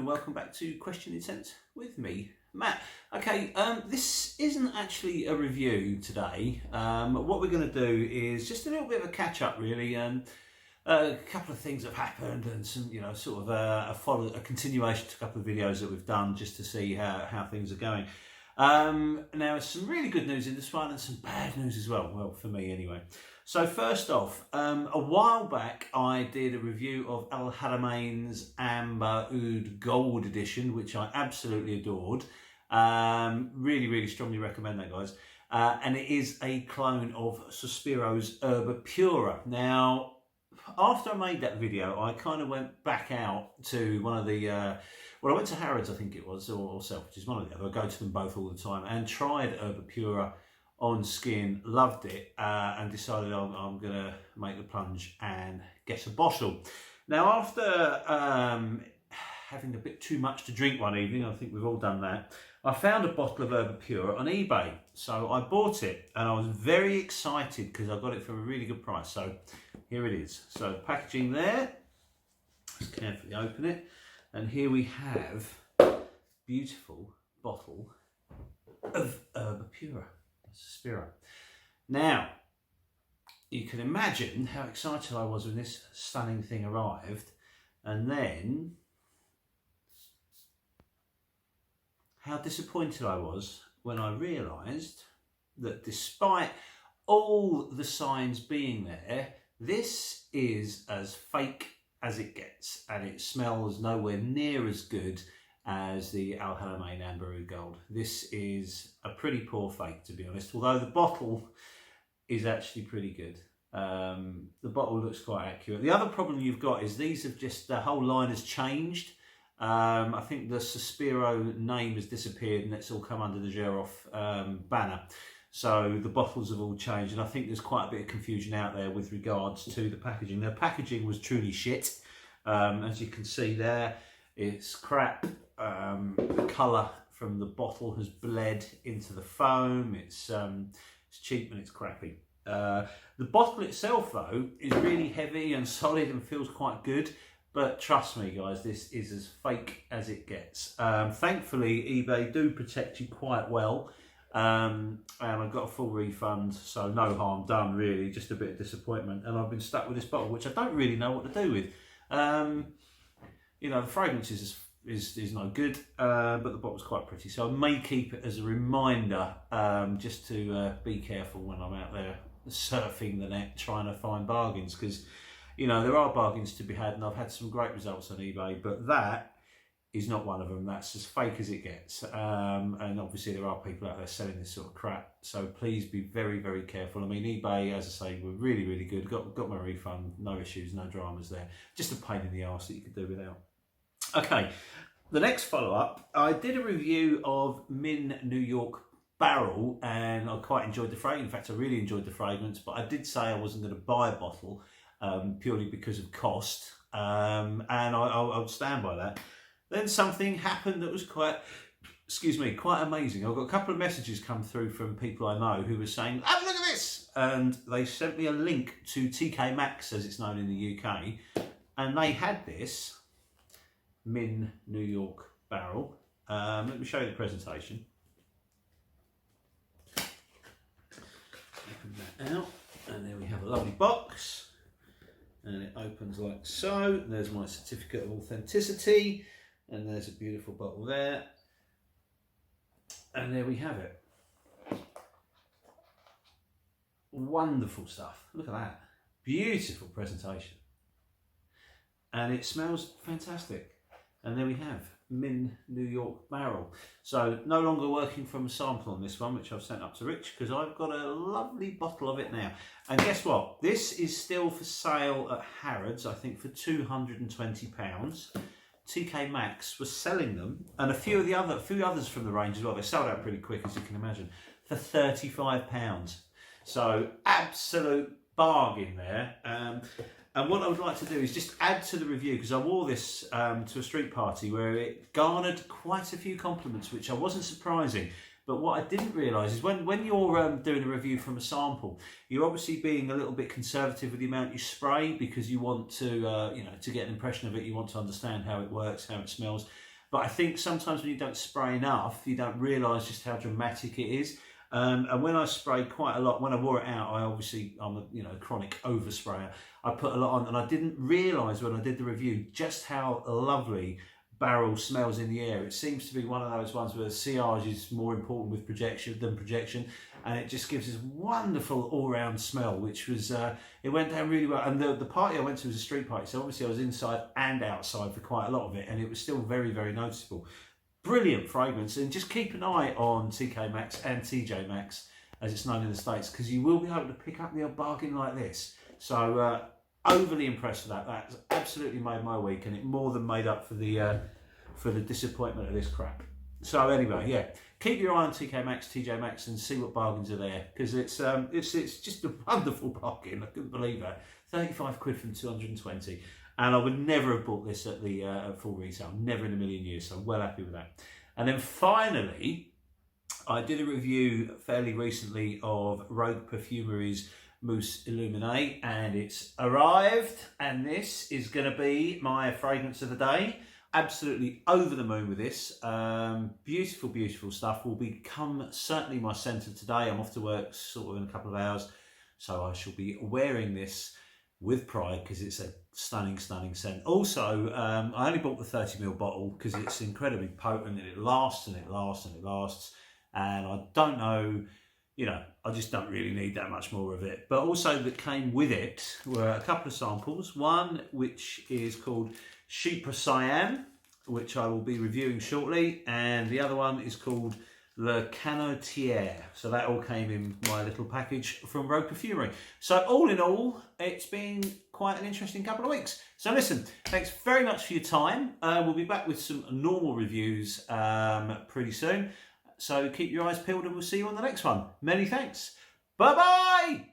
and welcome back to Question Intent with me, Matt. Okay, this isn't actually a review today. What we're going to do is just a little bit of a catch up, really, and a couple of things have happened, and some, sort of a continuation to a couple of videos that we've done just to see how things are going. Now, there's some really good news in this one and some bad news as well for me anyway. So first off, a while back I did a review of Haramain's Amber Oud Gold Edition, which I absolutely adored. Really strongly recommend that, guys. And it is a clone of Sospiro's Herba Pura. Now, after I made that video, I kind of went back out to one of the, I went to Harrods, I think it was, or Selfridges, one of the other. I go to them both all the time, and tried Herba Pura on skin, loved it, and decided I'm going to make the plunge and get a bottle. Now, after having a bit too much to drink one evening, I think we've all done that, I found a bottle of Herba Pura on eBay. So I bought it, and I was very excited because I got it for a really good price. So here it is. So packaging there, just carefully open it, and here we have a beautiful bottle of Herba Pura. Sospiro. Now, you can imagine how excited I was when this stunning thing arrived, and then how disappointed I was when I realised that despite all the signs being there, this is as fake as it gets, and it smells nowhere near as good as the Haramain Amber Oud Gold. This is a pretty poor fake, to be honest, although the bottle is actually pretty good. The bottle looks quite accurate. The other problem you've got is these have just, the whole line has changed. I think the Sospiro name has disappeared and it's all come under the Gerov banner. So the bottles have all changed, and I think there's quite a bit of confusion out there with regards to the packaging. The packaging was truly shit. As you can see there, it's crap. The colour from the bottle has bled into the foam. It's cheap and it's crappy. The bottle itself, though, is really heavy and solid and feels quite good. But trust me, guys, this is as fake as it gets. Thankfully, eBay do protect you quite well. And I got a full refund, so no harm done, really. Just a bit of disappointment. And I've been stuck with this bottle, which I don't really know what to do with. The fragrance is no good, but the bottle's quite pretty, so I may keep it as a reminder, just to be careful when I'm out there surfing the net trying to find bargains, because there are bargains to be had, and I've had some great results on eBay, but that is not one of them. That's as fake as it gets, and obviously there are people out there selling this sort of crap, so please be very careful. I mean, eBay, as I say, were really good. Got my refund, no issues, no dramas there. Just a pain in the arse that you could do without. Okay, the next follow-up, I did a review of Min New York Barrel, and I quite enjoyed the fragrance. In fact, I really enjoyed the fragrance, but I did say I wasn't going to buy a bottle purely because of cost, and I would stand by that. Then something happened that was quite amazing. I've got a couple of messages come through from people I know who were saying, "Oh, look at this!" And they sent me a link to TK Maxx, as it's known in the UK, and they had this Min New York Barrel. Let me show you the presentation. Open that out, and there we have a lovely box, and it opens like so. There's my certificate of authenticity, and there's a beautiful bottle there, and there we have it. Wonderful stuff. Look at that. Beautiful presentation, and it smells fantastic. And there we have Min New York Barrel. So no longer working from a sample on this one, which I've sent up to Rich, because I've got a lovely bottle of it now. And guess what? This is still for sale at Harrods, I think for £220. TK Maxx was selling them, and a few others from the range as well. They sold out pretty quick, as you can imagine, for £35. So absolute bargain there. And what I would like to do is just add to the review, because I wore this to a street party where it garnered quite a few compliments, which I wasn't surprising. But what I didn't realise is when you're doing a review from a sample, you're obviously being a little bit conservative with the amount you spray, because you want to, to get an impression of it. You want to understand how it works, how it smells. but I think sometimes when you don't spray enough, you don't realise just how dramatic it is. And when I sprayed quite a lot, when I wore it out, I'm a chronic oversprayer. I put a lot on, and I didn't realise when I did the review just how lovely barrel smells in the air. It seems to be one of those ones where the sillage is more important with projection, and it just gives this wonderful all-round smell, which was it went down really well. And the party I went to was a street party, so obviously I was inside and outside for quite a lot of it, and it was still very, very noticeable. Brilliant fragrance, and just keep an eye on TK Maxx and TJ Maxx, as it's known in the States, because you will be able to pick up the odd bargain like this. So overly impressed with that. That's absolutely made my week, and it more than made up for the disappointment of this crap. So anyway, yeah, keep your eye on TK Maxx, TJ Maxx, and see what bargains are there, because it's just a wonderful bargain. I couldn't believe that. 35 quid from 220. And I would never have bought this at the at full retail, never in a million years, so I'm well happy with that. And then finally, I did a review fairly recently of Rogue Perfumery's Mousse Illuminee, and it's arrived, and this is going to be my fragrance of the day. Absolutely over the moon with this. Beautiful, beautiful stuff. Will become certainly my centre today. I'm off to work sort of in a couple of hours, so I shall be wearing this with pride because it's a stunning, stunning scent. Also, I only bought the 30ml bottle because it's incredibly potent, and it lasts and it lasts and it lasts. And I don't know, I just don't really need that much more of it. But also that came with it were a couple of samples. One which is called Chypre Cyan, which I will be reviewing shortly. And the other one is called Le Canotier. So that all came in my little package from Rogue Perfumery. So all in all, it's been quite an interesting couple of weeks. So listen, thanks very much for your time. We'll be back with some normal reviews pretty soon. So keep your eyes peeled, and we'll see you on the next one. Many thanks. Bye-bye!